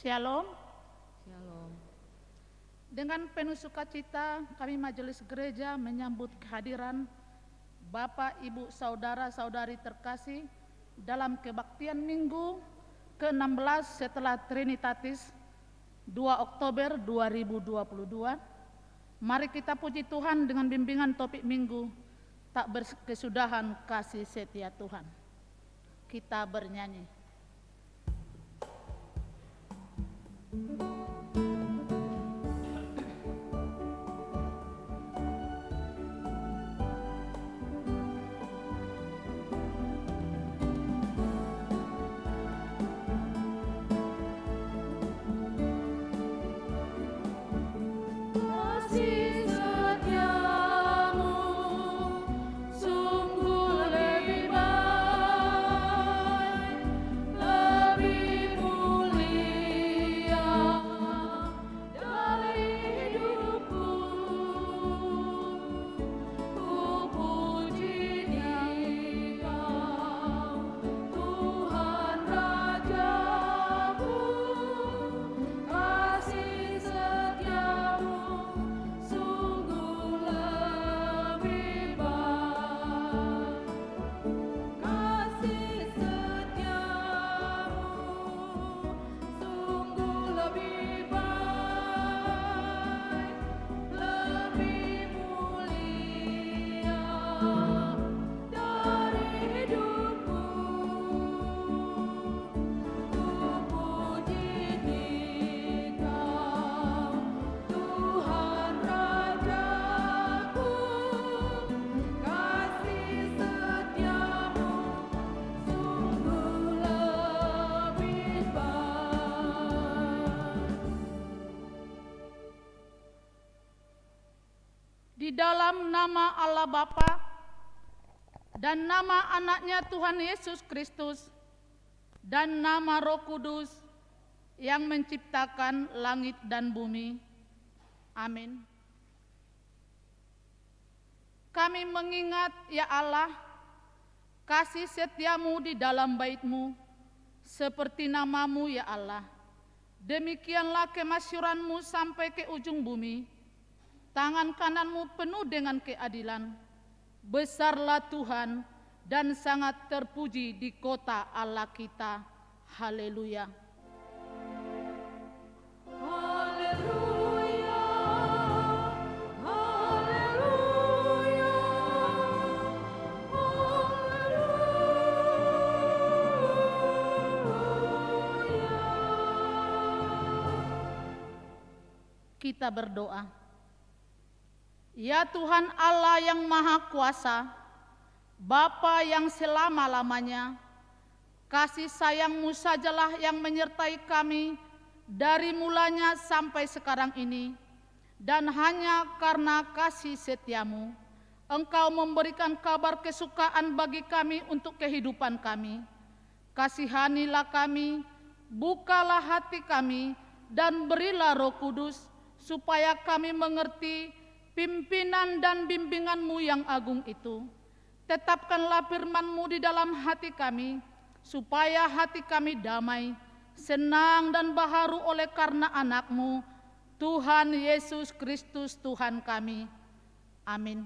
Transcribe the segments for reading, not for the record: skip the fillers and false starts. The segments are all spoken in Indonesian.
Shalom. Shalom. Dengan penuh sukacita kami Majelis Gereja menyambut kehadiran Bapak, Ibu, Saudara-saudari terkasih dalam kebaktian Minggu ke-16 setelah Trinitatis 2 Oktober 2022. Mari kita puji Tuhan dengan bimbingan topik Minggu, tak berkesudahan kasih setia Tuhan. Kita bernyanyi. Di dalam nama Allah Bapa dan nama anaknya Tuhan Yesus Kristus dan nama Roh Kudus yang menciptakan langit dan bumi. Amin. Kami mengingat ya Allah kasih setiamu di dalam bait-Mu seperti namamu ya Allah. Demikianlah kemasyuranmu sampai ke ujung bumi. Tangan kananmu penuh dengan keadilan. Besarlah Tuhan dan sangat terpuji di kota Allah kita. Haleluya. Haleluya. Haleluya. Haleluya. Kita berdoa. Ya Tuhan Allah yang Maha Kuasa, Bapa yang selama-lamanya, kasih sayang-Mu sajalah yang menyertai kami dari mulanya sampai sekarang ini, dan hanya karena kasih setia-Mu, Engkau memberikan kabar kesukaan bagi kami untuk kehidupan kami. Kasihanilah kami, bukalah hati kami, dan berilah Roh Kudus, supaya kami mengerti pimpinan dan bimbingan-Mu yang agung itu. Tetapkanlah firman-Mu di dalam hati kami, supaya hati kami damai, senang dan baharu oleh karena anak-Mu, Tuhan Yesus Kristus Tuhan kami. Amin.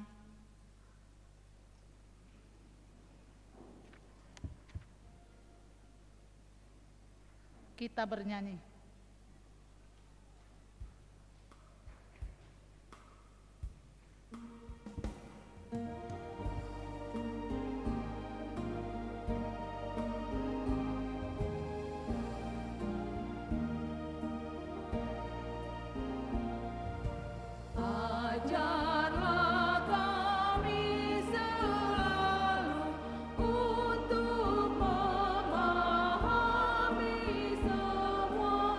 Kita bernyanyi. Ajarlah kami selalu untuk memahami semua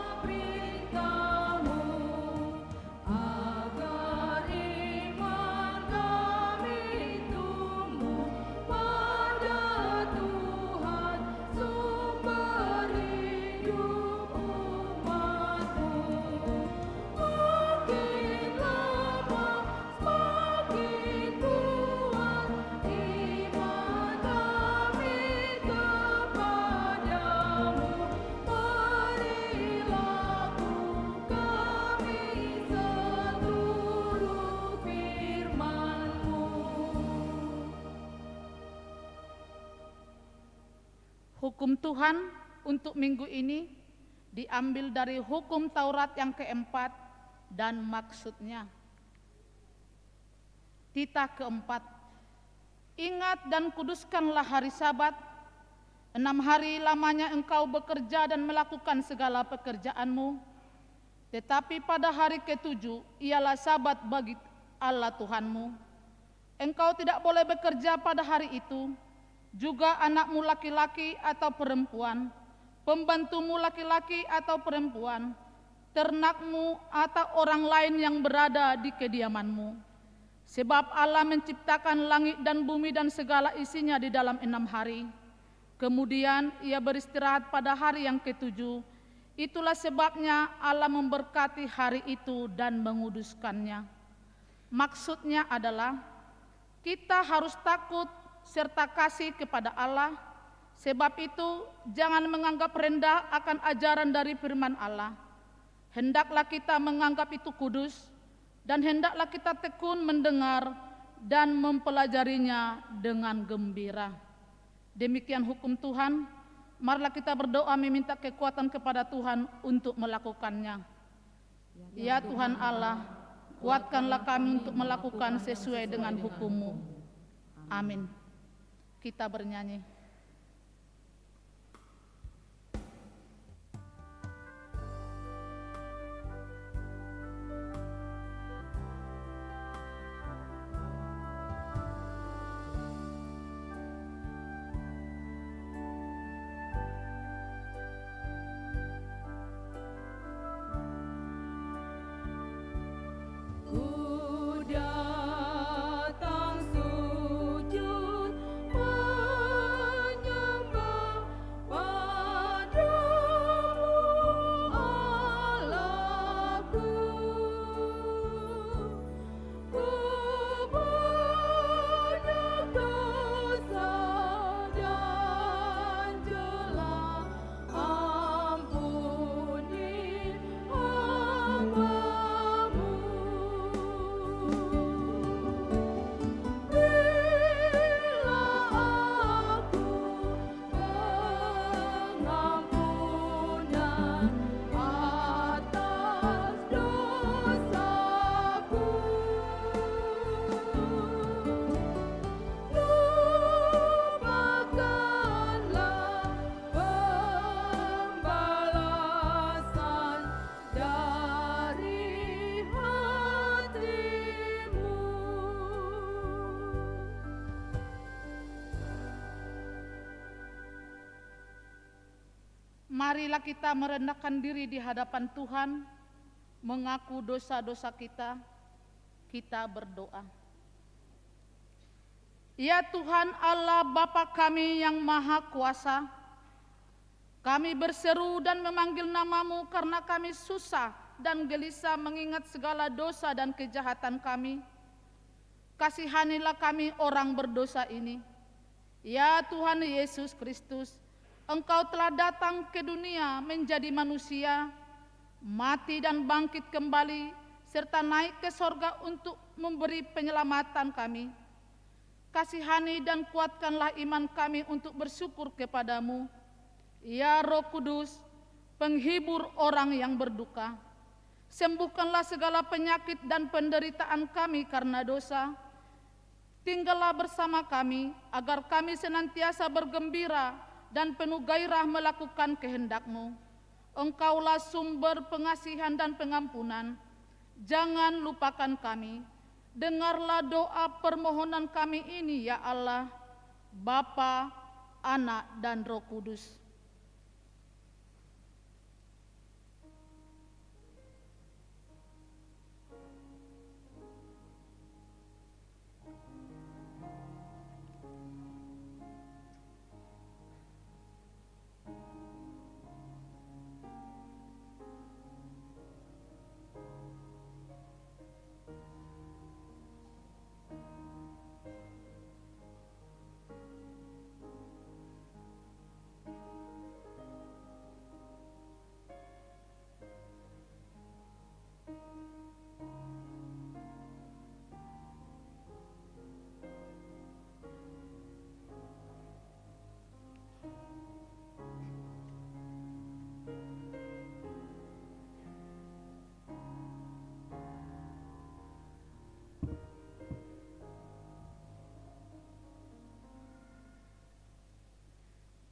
Hukum Tuhan untuk minggu ini diambil dari hukum Taurat yang keempat dan maksudnya. Titah keempat, ingat dan kuduskanlah hari Sabat. 6 hari lamanya engkau bekerja dan melakukan segala pekerjaanmu. Tetapi pada hari ketujuh ialah Sabat bagi Allah Tuhanmu. Engkau tidak boleh bekerja pada hari itu, juga anakmu laki-laki atau perempuan, pembantumu laki-laki atau perempuan, ternakmu atau orang lain yang berada di kediamanmu. Sebab Allah menciptakan langit dan bumi dan segala isinya di dalam 6 hari. Kemudian ia beristirahat pada hari yang ketujuh. Itulah sebabnya Allah memberkati hari itu dan menguduskannya. Maksudnya adalah kita harus takut serta kasih kepada Allah. Sebab itu jangan menganggap rendah akan ajaran dari firman Allah. Hendaklah kita menganggap itu kudus, dan hendaklah kita tekun mendengar dan mempelajarinya dengan gembira. Demikian hukum Tuhan. Marilah kita berdoa meminta kekuatan kepada Tuhan untuk melakukannya. Ya Tuhan Allah, kuatkanlah kami untuk melakukan sesuai dengan hukum-Mu. Amin. Kita bernyanyi. Ku datang sujud menyembah padamu Allahku. Ku banyak dosa dan jela, ampuni hamba-Mu. Marilah kita merendahkan diri di hadapan Tuhan, mengaku dosa-dosa kita. Kita berdoa. Ya Tuhan Allah Bapa kami yang Maha Kuasa, kami berseru dan memanggil nama-Mu karena kami susah dan gelisah mengingat segala dosa dan kejahatan kami. Kasihanilah kami orang berdosa ini. Ya Tuhan Yesus Kristus, Engkau telah datang ke dunia menjadi manusia, mati dan bangkit kembali, serta naik ke sorga untuk memberi penyelamatan kami. Kasihani dan kuatkanlah iman kami untuk bersyukur kepadamu. Ya Roh Kudus, penghibur orang yang berduka, sembuhkanlah segala penyakit dan penderitaan kami karena dosa. Tinggallah bersama kami, agar kami senantiasa bergembira dan penuh gairah melakukan kehendak-Mu. Engkaulah sumber pengasihan dan pengampunan. Jangan lupakan kami. Dengarlah doa permohonan kami ini, ya Allah, Bapa, Anak, dan Roh Kudus.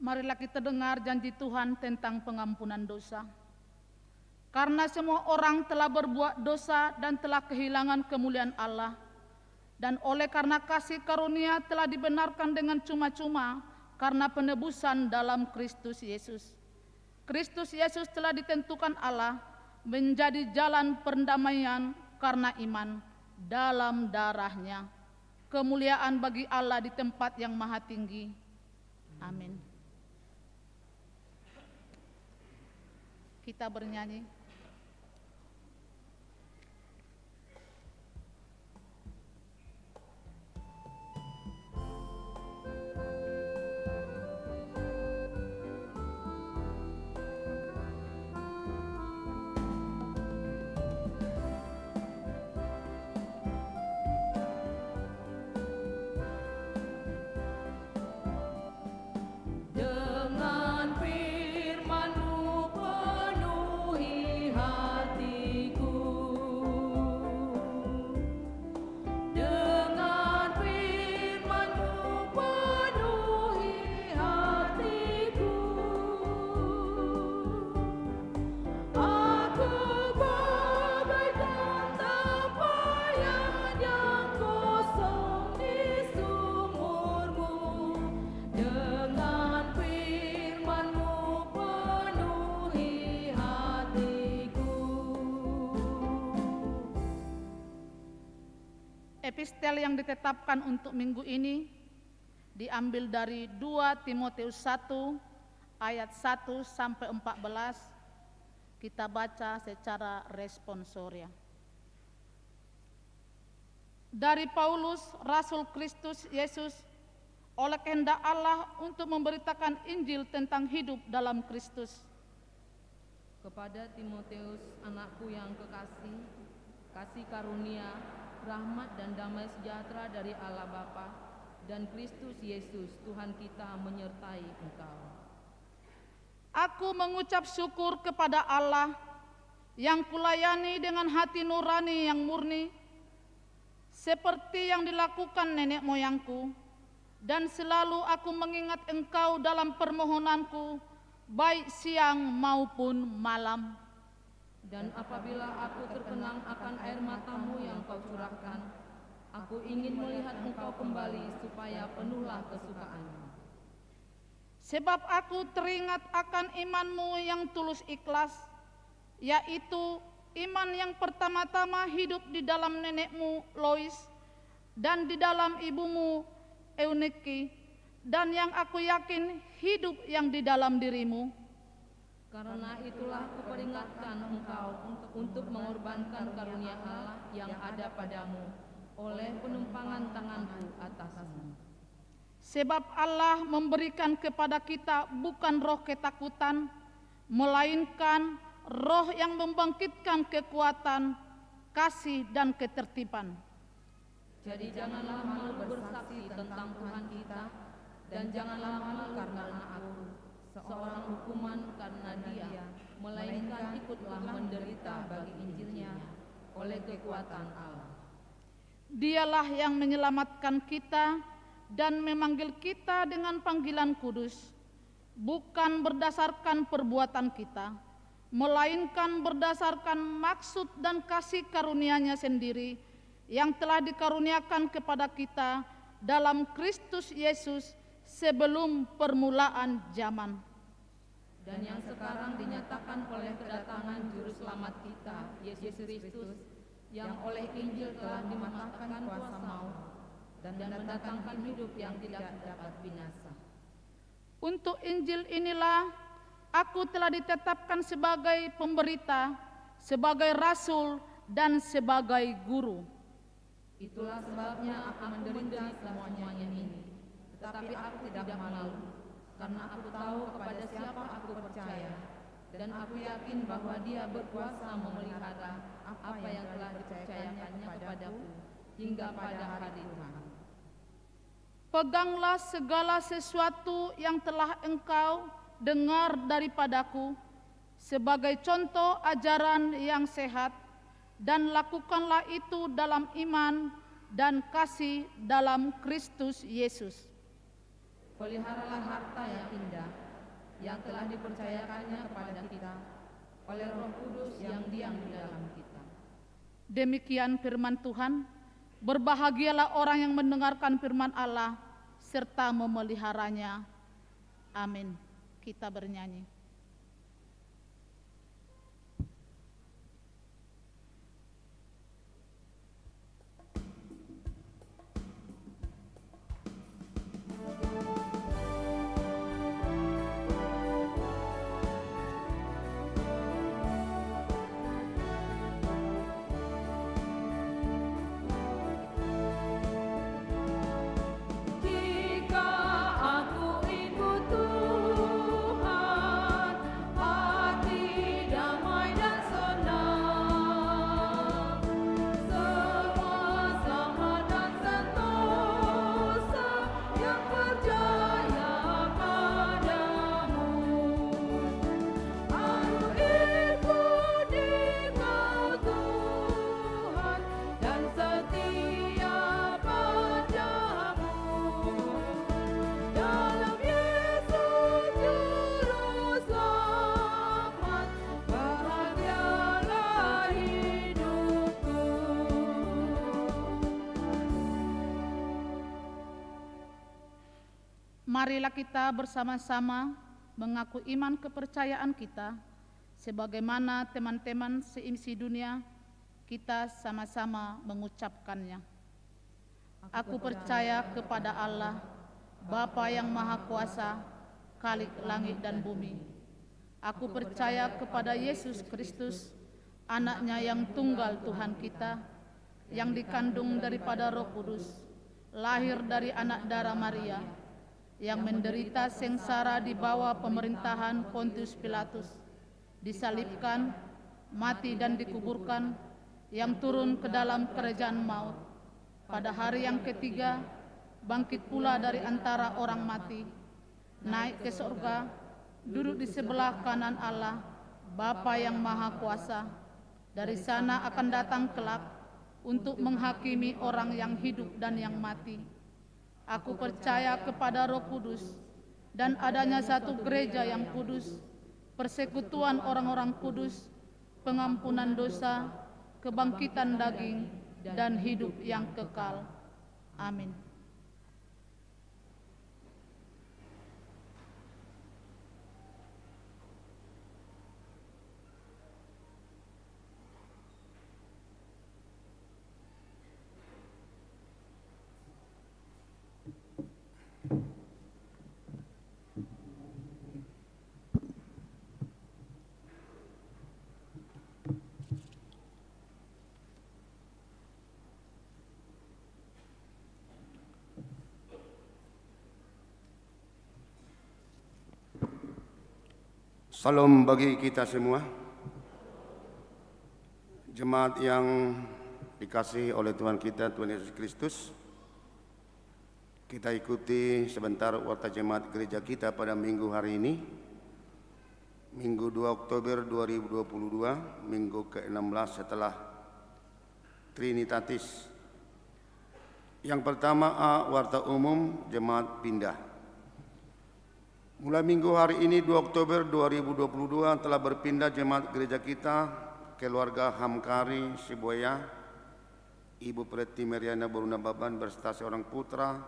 Marilah kita dengar janji Tuhan tentang pengampunan dosa. Karena semua orang telah berbuat dosa dan telah kehilangan kemuliaan Allah. Dan oleh karena kasih karunia telah dibenarkan dengan cuma-cuma karena penebusan dalam Kristus Yesus. Kristus Yesus telah ditentukan Allah menjadi jalan perdamaian karena iman dalam darahnya. Kemuliaan bagi Allah di tempat yang maha tinggi. Amin. Kita bernyanyi. Dengan firman-Mu penuhi hatiku. Dengan firman-Mu penuhi hatiku. Aku bagaikan tempayan yang kosong di sumur-Mu. Dengan firman-Mu penuhi hatiku. Epistel yang ditetapkan untuk minggu ini diambil dari 2 Timotius 1 ayat 1 sampai 14. Kita baca secara responsoria. Dari Paulus, Rasul Kristus Yesus, oleh kehendak Allah untuk memberitakan Injil tentang hidup dalam Kristus. Kepada Timotius, anakku yang kekasih, kasih karunia, rahmat dan damai sejahtera dari Allah Bapa dan Kristus Yesus Tuhan kita menyertai engkau. Aku mengucap syukur kepada Allah yang kulayani dengan hati nurani yang murni, seperti yang dilakukan nenek moyangku, dan selalu aku mengingat engkau dalam permohonanku, baik siang maupun malam. Dan apabila aku terkenang akan air matamu yang kau curahkan, aku ingin melihat engkau kembali supaya penuhlah kesukaanmu. Sebab aku teringat akan imanmu yang tulus ikhlas, yaitu iman yang pertama-tama hidup di dalam nenekmu Lois dan di dalam ibumu Eunike, dan yang aku yakin hidup yang di dalam dirimu. Karena itulah kuperingatkan engkau untuk mengorbankan karunia Allah yang ada padamu oleh penumpangan tanganku atasmu. Sebab Allah memberikan kepada kita bukan roh ketakutan, melainkan roh yang membangkitkan kekuatan, kasih dan ketertiban. Jadi janganlah malu bersaksi tentang Tuhan kita, dan janganlah malu karena aku, seorang hukuman karena Dia, melainkan ikutlah menderita bagi Injilnya oleh kekuatan Allah. Dialah yang menyelamatkan kita dan memanggil kita dengan panggilan kudus, bukan berdasarkan perbuatan kita, melainkan berdasarkan maksud dan kasih karunia-Nya sendiri yang telah dikaruniakan kepada kita dalam Kristus Yesus sebelum permulaan zaman. Dan yang sekarang dinyatakan oleh kedatangan Juru Selamat kita, Yesus Kristus, yang oleh Injil telah dimatahkan kuasa maut dan mendatangkan hidup yang tidak dapat binasa. Untuk Injil inilah aku telah ditetapkan sebagai pemberita, sebagai rasul dan sebagai guru. Itulah sebabnya aku menderita semuanya ini, tetapi aku tidak malu, karena aku tahu kepada siapa aku percaya, dan aku yakin bahwa Dia berkuasa memelihara apa yang telah dipercayakannya kepadaku hingga pada hari Tuhan. Peganglah segala sesuatu yang telah engkau dengar daripadaku sebagai contoh ajaran yang sehat, dan lakukanlah itu dalam iman dan kasih dalam Kristus Yesus. Peliharalah harta yang indah yang telah dipercayakannya kepada kita oleh Roh Kudus yang diam di dalam kita. Demikian firman Tuhan. Berbahagialah orang yang mendengarkan firman Allah serta memeliharanya. Amin. Kita bernyanyi. Jika aku ikut Tuhan, hati damai dan senang. Semua selamat dan sentosa yang percaya padamu. Aku ikut Engkau Tuhan dan setia padamu. Dalam Yesus Juru Selamat, bahagialah hidupku. Marilah kita bersama-sama mengaku iman kepercayaan kita sebagaimana teman-teman seisi dunia kita sama-sama mengucapkannya. Aku percaya kepada Allah, Bapa yang Maha Kuasa, Khalik langit dan bumi. Aku percaya kepada Yesus Kristus, Anaknya yang tunggal Tuhan kita, yang dikandung daripada Roh Kudus, lahir dari anak darah Maria, yang menderita sengsara di bawah pemerintahan Pontius Pilatus, disalibkan, mati dan dikuburkan, yang turun ke dalam kerajaan maut. Pada hari yang ketiga, bangkit pula dari antara orang mati, naik ke surga, duduk di sebelah kanan Allah, Bapa yang Maha Kuasa. Dari sana akan datang kelak untuk menghakimi orang yang hidup dan yang mati. Aku percaya kepada Roh Kudus dan adanya satu gereja yang kudus, persekutuan orang-orang kudus, pengampunan dosa, kebangkitan daging, dan hidup yang kekal. Amin. Salam bagi kita semua. Jemaat yang dikasihi oleh Tuhan kita, Tuhan Yesus Kristus. Kita ikuti sebentar warta jemaat gereja kita pada minggu hari ini. Minggu 2 Oktober 2022, minggu ke-16 setelah Trinitatis. Yang pertama A, warta umum jemaat pindah. Mulai minggu hari ini 2 Oktober 2022 telah berpindah jemaat gereja kita keluarga Hamkari Sibuaya, Ibu Preti Meriana Boruna Baban berserta seorang putra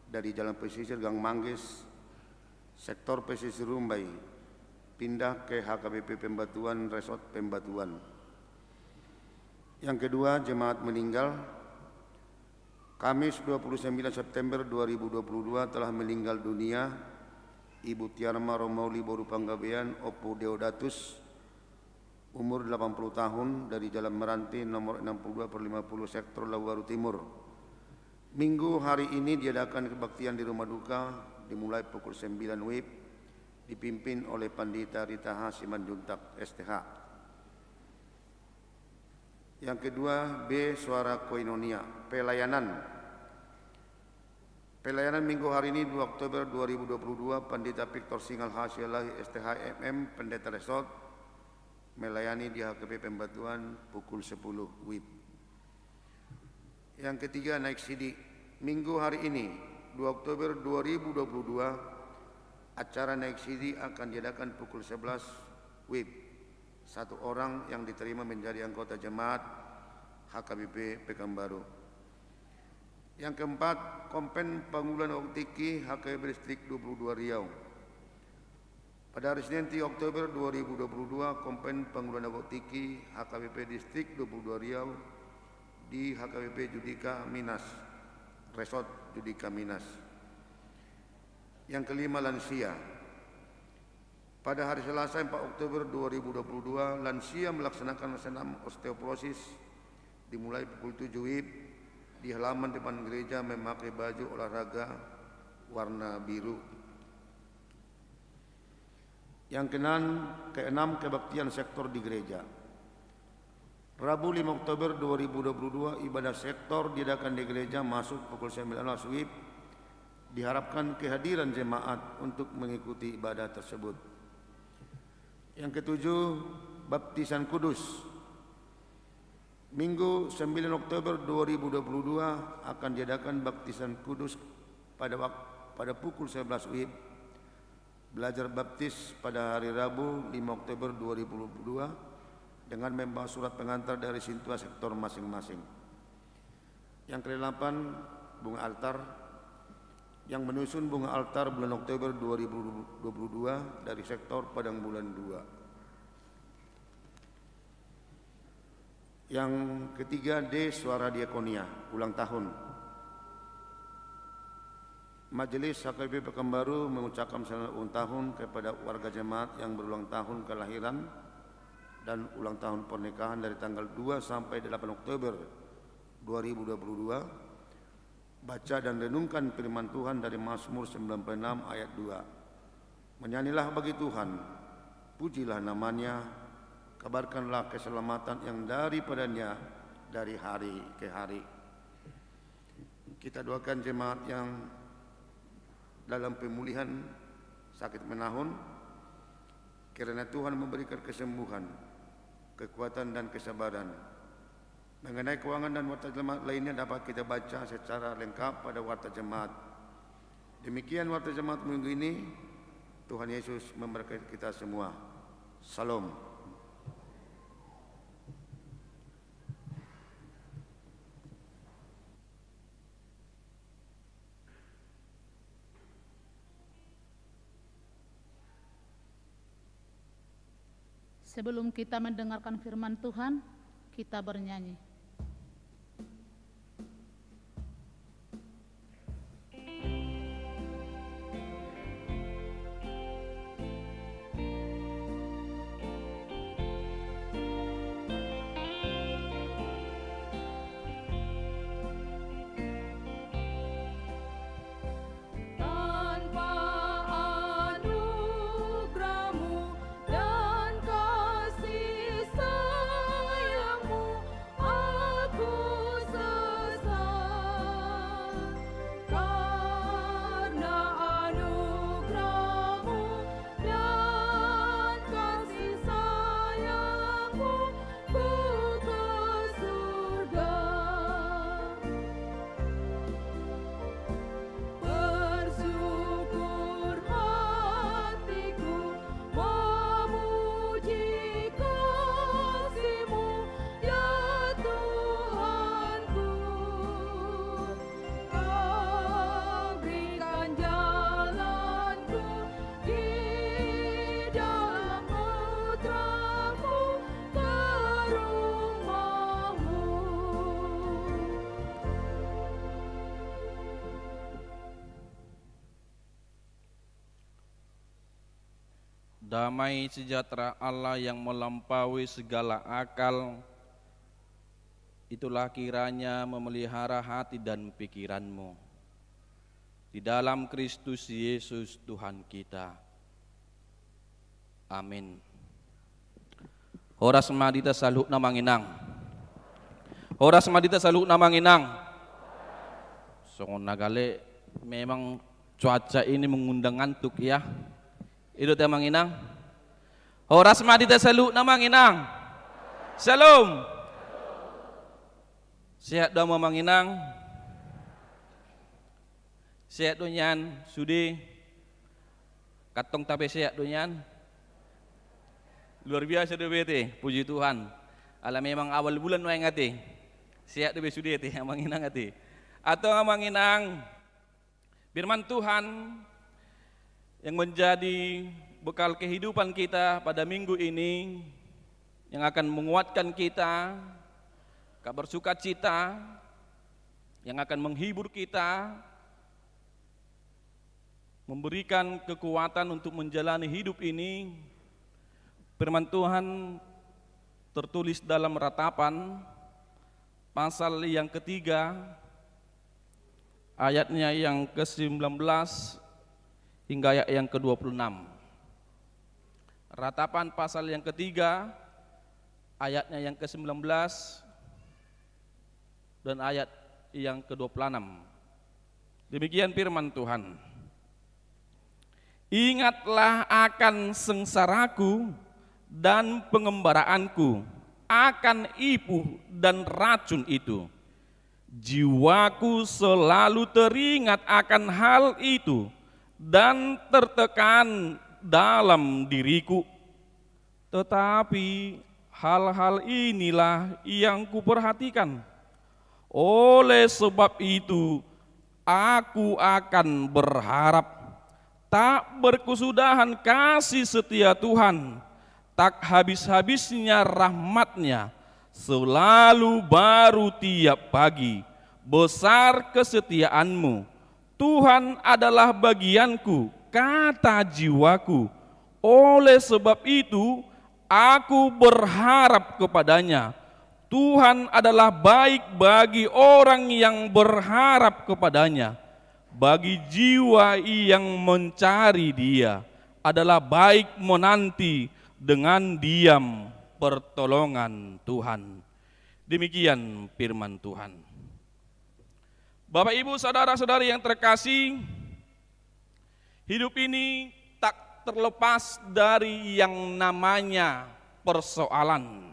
dari Jalan Pesisir Gang Manggis, sektor pesisir Rumbai, pindah ke HKBP Pembatuan Resort Pembatuan. Yang kedua, jemaat meninggal. Kamis 29 September 2022 telah meninggal dunia Ibu Tiarma Romauli Boru Panggabean Opo Deodatus, umur 80 tahun, dari Jalan Meranti nomor 62/50 sektor Lawaru Timur. Minggu hari ini diadakan kebaktian di rumah duka dimulai pukul 9 WIB, dipimpin oleh Pandita Rita H. Simanjuntak STH. Yang kedua, B. Suara Koinonia, pelayanan. Pelayanan minggu hari ini 2 Oktober 2022, Pandita Victor Singal Hasyalahi STH MM, Pendeta Resort, melayani di HKP Pembatuan pukul 10 WIB. Yang ketiga, naik sidik. Minggu hari ini 2 Oktober 2022, acara naik sidi akan diadakan pukul 11 WIB. 1 orang yang diterima menjadi anggota jemaat HKBP Pekanbaru. Yang keempat, Kompen Pengumpulan Oktiki HKBP Distrik 22 Riau. Pada hari Senin 3 Oktober 2022, Kompen Pengumpulan Oktiki HKBP Distrik 22 Riau di HKBP Judika Minas, Resort Judika Minas. Yang kelima, lansia. Pada hari Selasa 4 Oktober 2022, lansia melaksanakan senam osteoporosis dimulai pukul 7 WIB di halaman depan gereja memakai baju olahraga warna biru. Yang keenam, kebaktian sektor di gereja. Rabu 5 Oktober 2022, ibadah sektor diadakan di gereja masuk pukul 19 WIB. Diharapkan kehadiran jemaat untuk mengikuti ibadah tersebut. Yang ketujuh, baptisan kudus. Minggu 9 Oktober 2022 akan diadakan baptisan kudus pada pukul 11 WIB. Belajar baptis pada hari Rabu 5 Oktober 2022 dengan membawa surat pengantar dari sintua sektor masing-masing. Yang ke-8, bunga altar. Yang menyusun bunga altar bulan Oktober 2022 dari sektor Padang Bulan 2. Yang ketiga, D. Suara Diakonia, ulang tahun. Majelis HKBP Pekanbaru mengucapkan selamat ulang tahun kepada warga jemaat yang berulang tahun kelahiran dan ulang tahun pernikahan dari tanggal 2 sampai 8 Oktober 2022. Baca dan renungkan firman Tuhan dari Mazmur 96 ayat 2. Menyanyilah bagi Tuhan, pujilah namanya, kabarkanlah keselamatan yang daripadanya dari hari ke hari. Kita doakan jemaat yang dalam pemulihan sakit menahun, kiranya Tuhan memberikan kesembuhan, kekuatan dan kesabaran. Mengenai keuangan dan warta jemaat lainnya dapat kita baca secara lengkap pada warta jemaat. Demikian warta jemaat minggu ini. Tuhan Yesus memberkati kita semua. Salam. Sebelum kita mendengarkan firman Tuhan, kita bernyanyi. Tanpa anugerah-Mu dan kasih sayang-Mu, aku sesat. Karena anugerah-Mu dan kasih sayang-Mu, ku ke surga. Bersyukur hatiku memuji kasih-Mu, ya Tuhanku. Kau berikan jalanku di dalam putra-Mu ke rumah-Mu. Damai sejahtera Allah yang melampaui segala akal, itulah kiranya memelihara hati dan pikiranmu di dalam Kristus Yesus Tuhan kita. Amin. Horas madita saluk na manginang. Horas madita saluk na manginang. So nagale, memang cuaca ini mengundang ngantuk ya. Itu teh manginang. Horas madita saluk na manginang. Salam. Sehat dah manginang. Sehat donyan, sudi. Katong tape sehat donyan. Luar biasa dobe te, puji Tuhan. Ala memang awal bulan wae ngati. Sehat dobe sudi te, amanginang ngati. Atau amanginang firman Tuhan yang menjadi bekal kehidupan kita pada minggu ini, yang akan menguatkan kita, kabar sukacita, yang akan menghibur kita, memberikan kekuatan untuk menjalani hidup ini. Firman Tuhan tertulis dalam Ratapan pasal yang ketiga, ayatnya yang ke-19 hingga ayat yang ke-26. Ratapan pasal yang ketiga, ayatnya yang ke-19 dan ayat yang ke-26. Demikian firman Tuhan. Ingatlah akan sengsaraku dan pengembaraanku, akan ipuh dan racun itu. Jiwaku selalu teringat akan hal itu dan tertekan dalam diriku. Tetapi hal-hal inilah yang kuperhatikan. Oleh sebab itu aku akan berharap. Tak berkesudahan kasih setia Tuhan, tak habis-habisnya rahmat-Nya, selalu baru tiap pagi. Besar kesetiaan-Mu, Tuhan adalah bagianku, kata jiwaku. Oleh sebab itu aku berharap kepada-Nya. Tuhan adalah baik bagi orang yang berharap kepada-Nya. Bagi jiwa yang mencari Dia adalah baik menanti dengan diam pertolongan Tuhan. Demikian firman Tuhan. Bapak Ibu saudara-saudari yang terkasih, hidup ini tak terlepas dari yang namanya persoalan.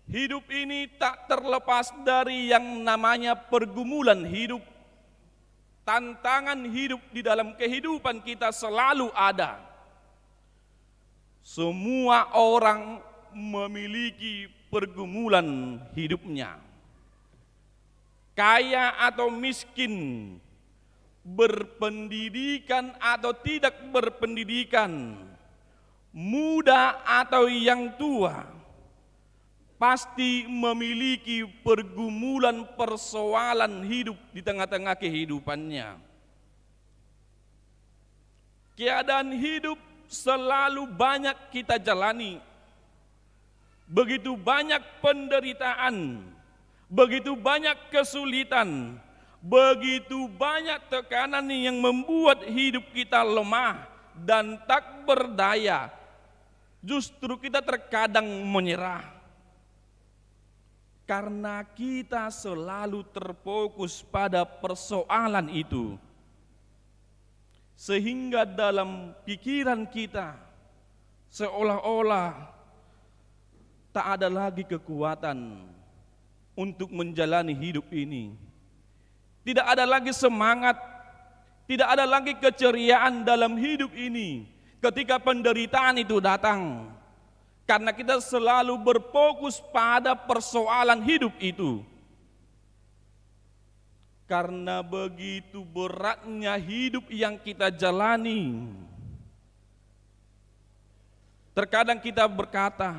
Hidup ini tak terlepas dari yang namanya pergumulan hidup. Tantangan hidup di dalam kehidupan kita selalu ada. Semua orang memiliki pergumulan hidupnya. Kaya atau miskin, berpendidikan atau tidak berpendidikan, muda atau yang tua, pasti memiliki pergumulan persoalan hidup di tengah-tengah kehidupannya. Keadaan hidup selalu banyak kita jalani. Begitu banyak penderitaan, begitu banyak kesulitan, begitu banyak tekanan yang membuat hidup kita lemah dan tak berdaya. Justru kita terkadang menyerah. Karena kita selalu terfokus pada persoalan itu, sehingga dalam pikiran kita seolah-olah tak ada lagi kekuatan untuk menjalani hidup ini. Tidak ada lagi semangat, tidak ada lagi keceriaan dalam hidup ini ketika penderitaan itu datang. Karena kita selalu berfokus pada persoalan hidup itu. Karena begitu beratnya hidup yang kita jalani. Terkadang kita berkata,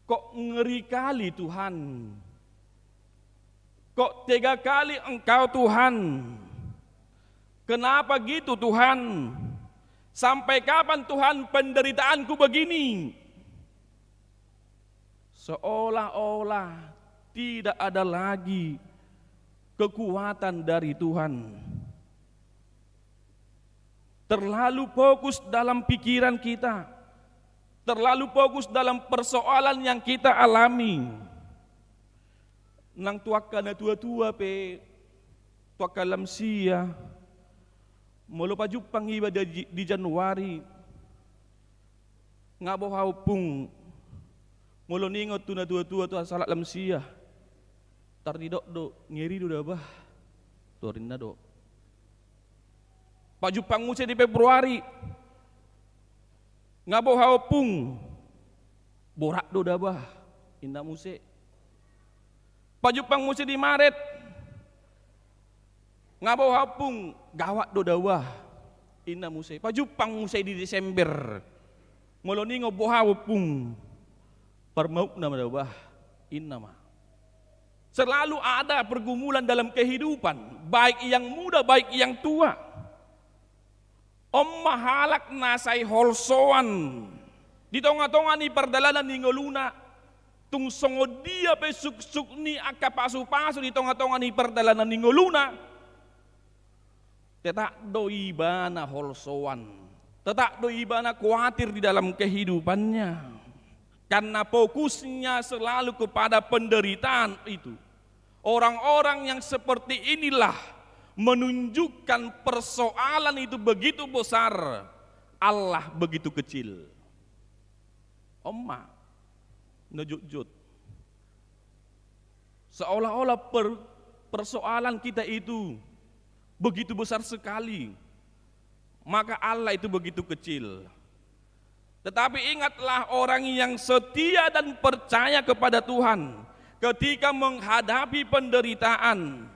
kok ngeri kali Tuhan? Kok tega kali Engkau Tuhan? Kenapa gitu Tuhan? Sampai kapan Tuhan penderitaanku begini? Seolah-olah tidak ada lagi kekuatan dari Tuhan. Terlalu fokus dalam pikiran kita, terlalu fokus dalam persoalan yang kita alami. Nang tuaka na tua-tua pe, tuaka lamsia, mulu pajupang iba di Januari, ngabohaw pung, mulu ningot tu na tua-tua tu salat lamsia, tardidok do ngeri do dah bah, Torinda do. Paju panguse di Februari. Ngabo hawapung. Borak do dabah. Indah muse. Paju panguse di Maret. Ngabo hawapung. Gawat do dawah. Indah muse. Paju panguse di Desember. Moloni ngobo hawapung. Permauk nama dabah. Indah mah. Selalu ada pergumulan dalam kehidupan. Baik yang muda, baik yang tua. Om mahalak nasay holsoan di tonga-tonga ni perdalanan ni ngoluna tung songo dia pe suk-suk ni aka pasu-pasu di tonga-tonga ni perdalanan ni ngoluna tetak do ibana holsoan, tetak do ibana khawatir di dalam kehidupannya karena fokusnya selalu kepada penderitaan itu. Orang-orang yang seperti inilah menunjukkan persoalan itu begitu besar, Allah begitu kecil. Omma nejut-jut. Seolah-olah persoalan kita itu begitu besar sekali, maka Allah itu begitu kecil. Tetapi ingatlah orang yang setia dan percaya kepada Tuhan, ketika menghadapi penderitaan,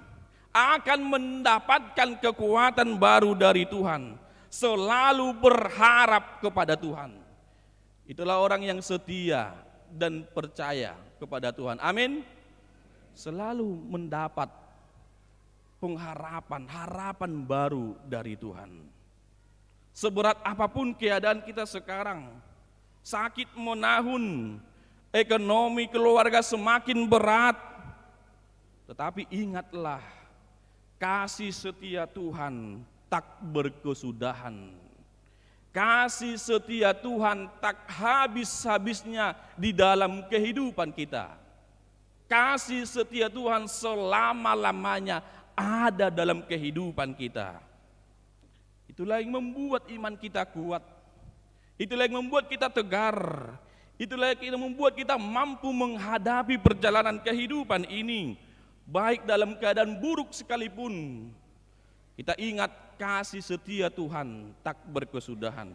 akan mendapatkan kekuatan baru dari Tuhan. Selalu berharap kepada Tuhan. Itulah orang yang setia dan percaya kepada Tuhan. Amin. Selalu mendapat pengharapan, harapan baru dari Tuhan. Seberat apapun keadaan kita sekarang, sakit menahun, ekonomi keluarga semakin berat, tetapi ingatlah, kasih setia Tuhan tak berkesudahan. Kasih setia Tuhan tak habis-habisnya di dalam kehidupan kita. Kasih setia Tuhan selama-lamanya ada dalam kehidupan kita. Itulah yang membuat iman kita kuat. Itulah yang membuat kita tegar. Itulah yang membuat kita mampu menghadapi perjalanan kehidupan ini. Baik dalam keadaan buruk sekalipun, kita ingat kasih setia Tuhan tak berkesudahan.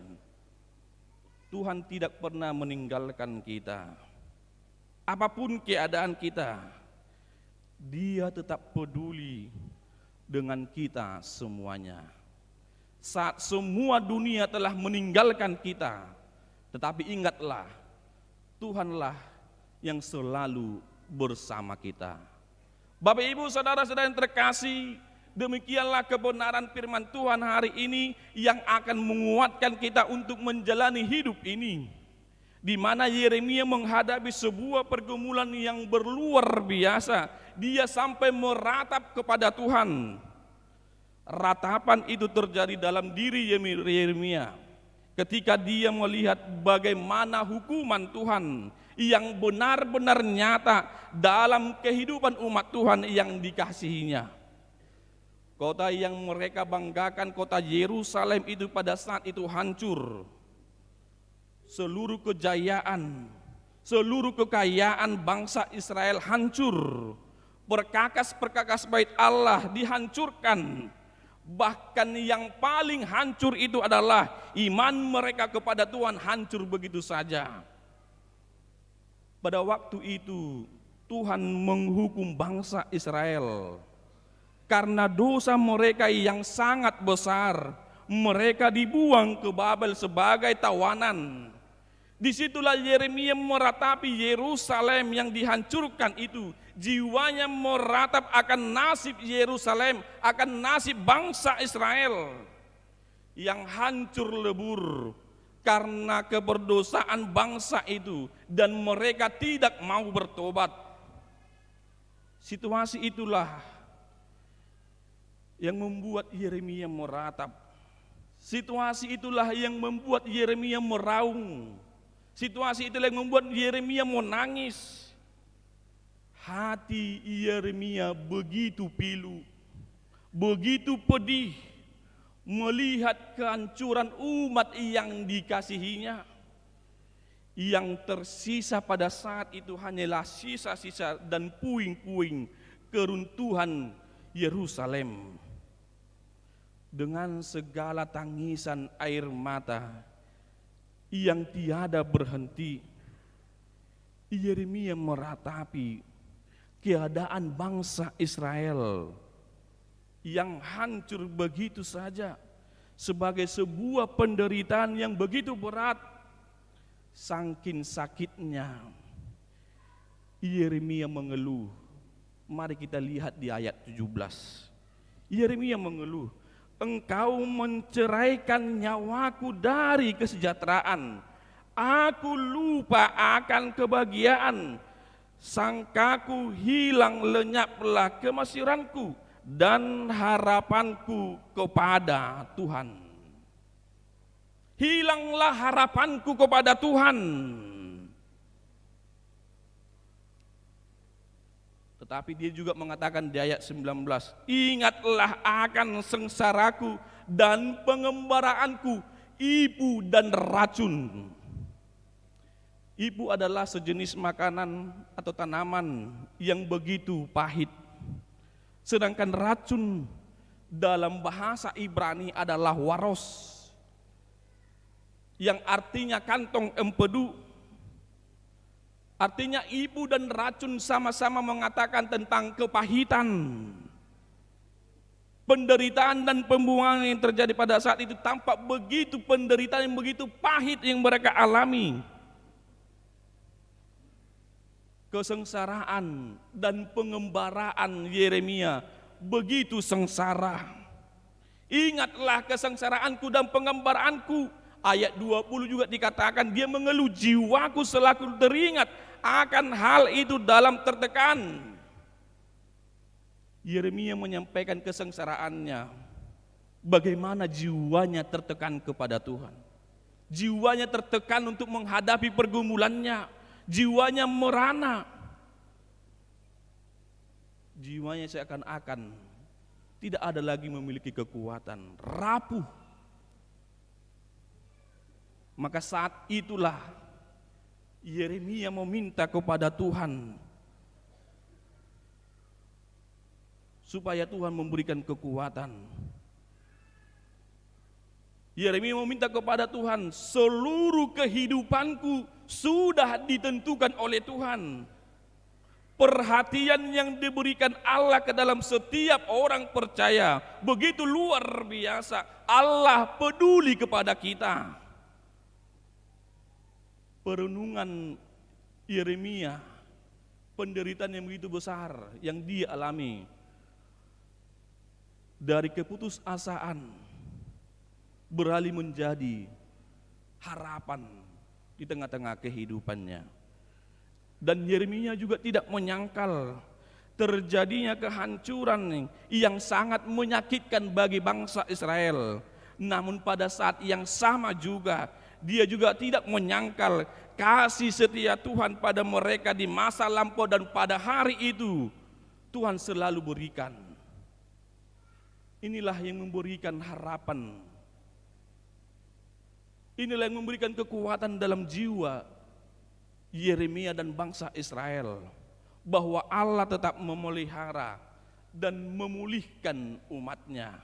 Tuhan tidak pernah meninggalkan kita. Apapun keadaan kita, Dia tetap peduli dengan kita semuanya. Saat semua dunia telah meninggalkan kita, tetapi ingatlah, Tuhanlah yang selalu bersama kita. Bapak Ibu saudara-saudara yang terkasih, demikianlah kebenaran firman Tuhan hari ini yang akan menguatkan kita untuk menjalani hidup ini. Di mana Yeremia menghadapi sebuah pergumulan yang berluar biasa. Dia sampai meratap kepada Tuhan. Ratapan itu terjadi dalam diri Yeremia ketika dia melihat bagaimana hukuman Tuhan yang benar-benar nyata dalam kehidupan umat Tuhan yang dikasihinya. Kota yang mereka banggakan, kota Yerusalem itu pada saat itu hancur. Seluruh kejayaan, seluruh kekayaan bangsa Israel hancur. Perkakas-perkakas bait Allah dihancurkan. Bahkan yang paling hancur itu adalah iman mereka kepada Tuhan hancur begitu saja. Pada waktu itu Tuhan menghukum bangsa Israel karena dosa mereka yang sangat besar. Mereka dibuang ke Babel sebagai tawanan. Disitulah Yeremia meratapi Yerusalem yang dihancurkan itu. Jiwanya meratap akan nasib Yerusalem, akan nasib bangsa Israel yang hancur lebur karena keberdosaan bangsa itu dan mereka tidak mau bertobat. Situasi itulah yang membuat Yeremia meratap. Situasi itulah yang membuat Yeremia meraung. Situasi itulah yang membuat Yeremia menangis. Hati Yeremia begitu pilu, begitu pedih melihat kehancuran umat yang dikasihinya. Yang tersisa pada saat itu hanyalah sisa-sisa dan puing-puing keruntuhan Yerusalem dengan segala tangisan air mata yang tiada berhenti. Yeremia meratapi keadaan bangsa Israel yang hancur begitu saja sebagai sebuah penderitaan yang begitu berat. Saking sakitnya Yeremia mengeluh. Mari kita lihat di ayat 17. Yeremia mengeluh, engkau menceraikan nyawaku dari kesejahteraan. Aku lupa akan kebahagiaan. Sangkaku hilang lenyaplah kemasyuranku dan harapanku kepada Tuhan. Hilanglah harapanku kepada Tuhan. Tetapi dia juga mengatakan di ayat 19, ingatlah akan sengsaraku dan pengembaraanku, ibu dan racun. Ibu adalah sejenis makanan atau tanaman yang begitu pahit. Sedangkan racun dalam bahasa Ibrani adalah waros, yang artinya kantong empedu. Artinya ibu dan racun sama-sama mengatakan tentang kepahitan, penderitaan dan pembuangan yang terjadi pada saat itu. Tampak begitu penderitaan yang begitu pahit yang mereka alami. Kesengsaraan dan pengembaraan Yeremia begitu sengsara. Ingatlah kesengsaraanku dan pengembaraanku. Ayat 20 juga dikatakan dia mengeluh, jiwaku selalu teringat akan hal itu dalam tertekan. Yeremia menyampaikan kesengsaraannya, bagaimana jiwanya tertekan kepada Tuhan. Jiwanya tertekan untuk menghadapi pergumulannya, jiwanya merana. Jiwanya seakan-akan tidak ada lagi memiliki kekuatan, rapuh. Maka saat itulah Yeremia meminta kepada Tuhan supaya Tuhan memberikan kekuatan. Yeremia meminta kepada Tuhan, seluruh kehidupanku sudah ditentukan oleh Tuhan. Perhatian yang diberikan Allah ke dalam setiap orang percaya begitu luar biasa. Allah peduli kepada kita. Perenungan Yeremia, penderitaan yang begitu besar yang dia alami, dari keputusasaan beralih menjadi harapan di tengah-tengah kehidupannya. Dan Yeremia juga tidak menyangkal terjadinya kehancuran yang sangat menyakitkan bagi bangsa Israel. Namun pada saat yang sama juga dia juga tidak menyangkal kasih setia Tuhan pada mereka di masa lampau, dan pada hari itu Tuhan selalu berikan. Inilah yang memberikan harapan. Inilah yang memberikan kekuatan dalam jiwa Yeremia dan bangsa Israel, bahwa Allah tetap memelihara dan memulihkan umatnya.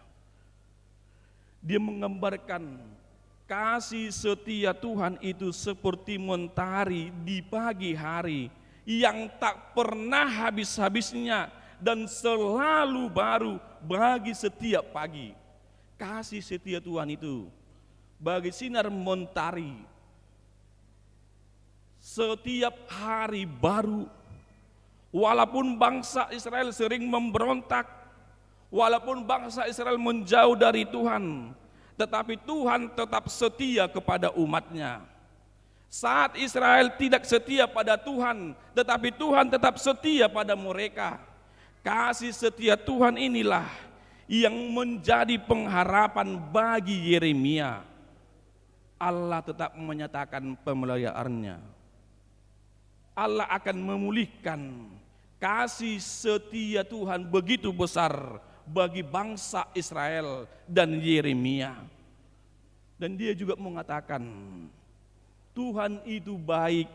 Dia menggambarkan kasih setia Tuhan itu seperti mentari di pagi hari yang tak pernah habis-habisnya dan selalu baru bagi setiap pagi. Kasih setia Tuhan itu bagi sinar mentari, setiap hari baru. Walaupun bangsa Israel sering memberontak, walaupun bangsa Israel menjauh dari Tuhan, tetapi Tuhan tetap setia kepada umatnya. Saat Israel tidak setia pada Tuhan, tetapi Tuhan tetap setia pada mereka. Kasih setia Tuhan inilah yang menjadi pengharapan bagi Yeremia. Allah tetap menyatakan pemeliharaannya. Allah akan memulihkan. Kasih setia Tuhan begitu besar bagi bangsa Israel dan Yeremia. Dan dia juga mengatakan, Tuhan itu baik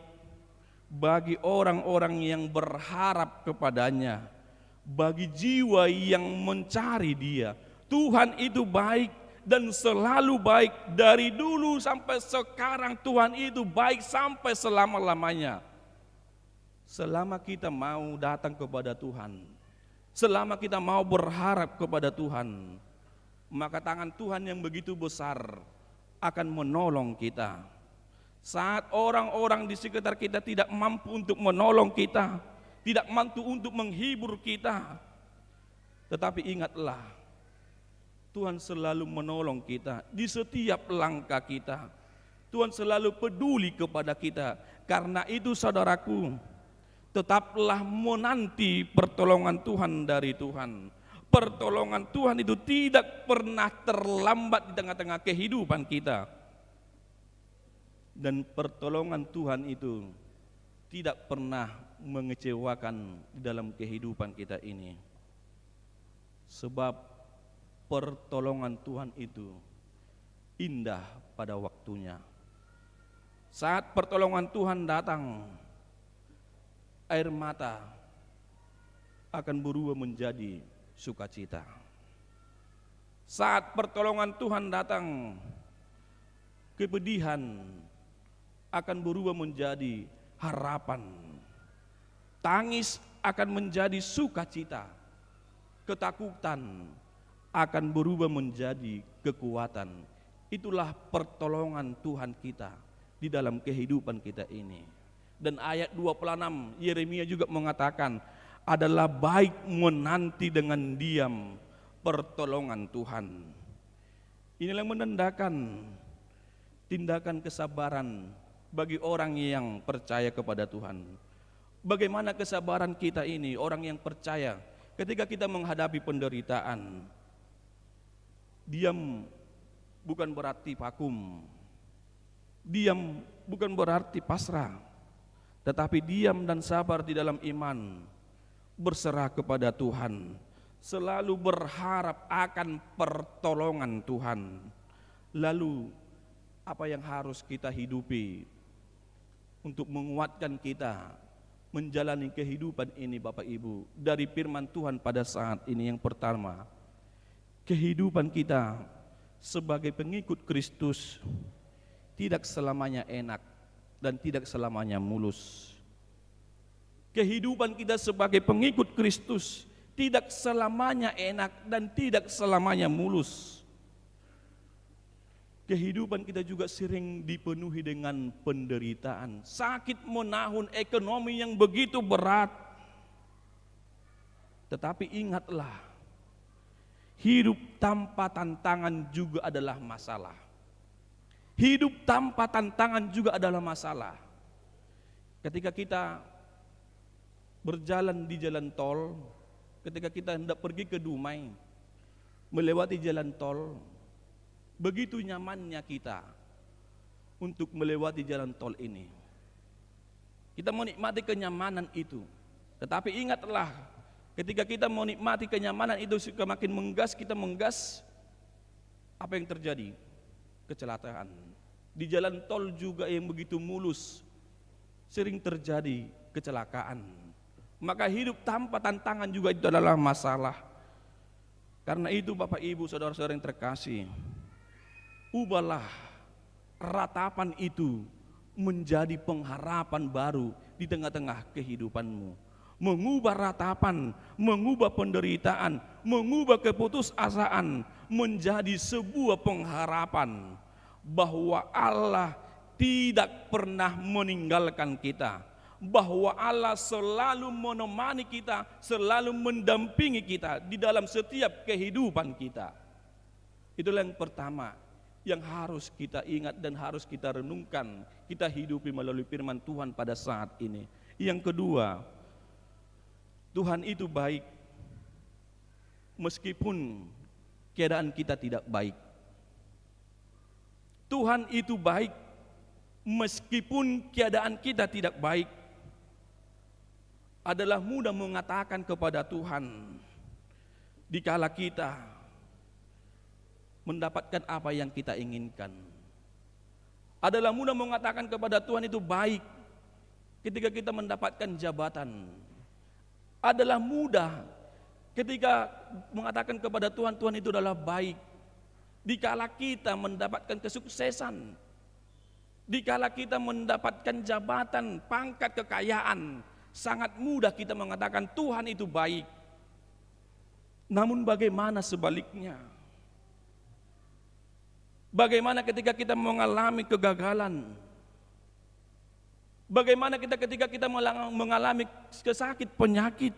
bagi orang-orang yang berharap kepadanya, bagi jiwa yang mencari Dia. Tuhan itu baik dan selalu baik, dari dulu sampai sekarang. Tuhan itu baik sampai selama-lamanya. Selama kita mau datang kepada Tuhan, selama kita mau berharap kepada Tuhan, maka tangan Tuhan yang begitu besar akan menolong kita. Saat orang-orang di sekitar kita tidak mampu untuk menolong kita, tidak mampu untuk menghibur kita, tetapi ingatlah, Tuhan selalu menolong kita di setiap langkah kita. Tuhan selalu peduli kepada kita. Karena itu saudaraku, tetaplah menanti pertolongan Tuhan dari Tuhan. Pertolongan Tuhan itu tidak pernah terlambat di tengah-tengah kehidupan kita. Dan pertolongan Tuhan itu tidak pernah mengecewakan di dalam kehidupan kita ini. Sebab pertolongan Tuhan itu indah pada waktunya. Saat pertolongan Tuhan datang, air mata akan berubah menjadi sukacita. Saat pertolongan Tuhan datang, kepedihan akan berubah menjadi harapan. Tangis akan menjadi sukacita. Ketakutan akan berubah menjadi kekuatan. Itulah pertolongan Tuhan kita di dalam kehidupan kita ini. Dan ayat 26 Yeremia juga mengatakan, adalah baik menanti dengan diam pertolongan Tuhan. Inilah yang menandakan tindakan kesabaran bagi orang yang percaya kepada Tuhan. Bagaimana kesabaran kita ini, orang yang percaya, ketika kita menghadapi penderitaan. Diam bukan berarti vakum. Diam bukan berarti pasrah. Tetapi diam dan sabar di dalam iman, berserah kepada Tuhan, selalu berharap akan pertolongan Tuhan. Lalu apa yang harus kita hidupi untuk menguatkan kita menjalani kehidupan ini Bapak Ibu? Dari firman Tuhan pada saat ini, yang pertama, kehidupan kita sebagai pengikut Kristus tidak selamanya enak dan tidak selamanya mulus. Kehidupan kita sebagai pengikut Kristus tidak selamanya enak dan tidak selamanya mulus. Kehidupan kita juga sering dipenuhi dengan penderitaan, sakit menahun, ekonomi yang begitu berat. Tetapi ingatlah, hidup tanpa tantangan juga adalah masalah. Hidup tanpa tantangan juga adalah masalah. Ketika kita berjalan di jalan tol, ketika kita hendak pergi ke Dumai, melewati jalan tol, begitu nyamannya kita untuk melewati jalan tol ini. Kita menikmati kenyamanan itu. Tetapi ingatlah, ketika kita menikmati kenyamanan itu, semakin menggas kita menggas, apa yang terjadi? Kecelakaan. Di jalan tol juga yang begitu mulus, sering terjadi kecelakaan. Maka hidup tanpa tantangan juga itu adalah masalah. Karena itu Bapak Ibu saudara-saudara yang terkasih, ubahlah ratapan itu menjadi pengharapan baru di tengah-tengah kehidupanmu. Mengubah ratapan, mengubah penderitaan, mengubah keputusasaan menjadi sebuah pengharapan bahwa Allah tidak pernah meninggalkan kita, bahwa Allah selalu menemani kita, selalu mendampingi kita di dalam setiap kehidupan kita. Itulah yang pertama yang harus kita ingat dan harus kita renungkan, kita hidupi melalui firman Tuhan pada saat ini. Yang kedua, Tuhan itu baik meskipun keadaan kita tidak baik. Tuhan itu baik meskipun keadaan kita tidak baik. Adalah mudah mengatakan kepada Tuhan dikala kita mendapatkan apa yang kita inginkan. Adalah mudah mengatakan kepada Tuhan itu baik ketika kita mendapatkan jabatan. Adalah mudah ketika mengatakan kepada Tuhan, Tuhan itu adalah baik. Dikala kita mendapatkan kesuksesan, dikala kita mendapatkan jabatan, pangkat, kekayaan, sangat mudah kita mengatakan Tuhan itu baik. Namun bagaimana sebaliknya? Bagaimana ketika kita mengalami kegagalan? Bagaimana ketika kita mengalami kesakit, penyakit?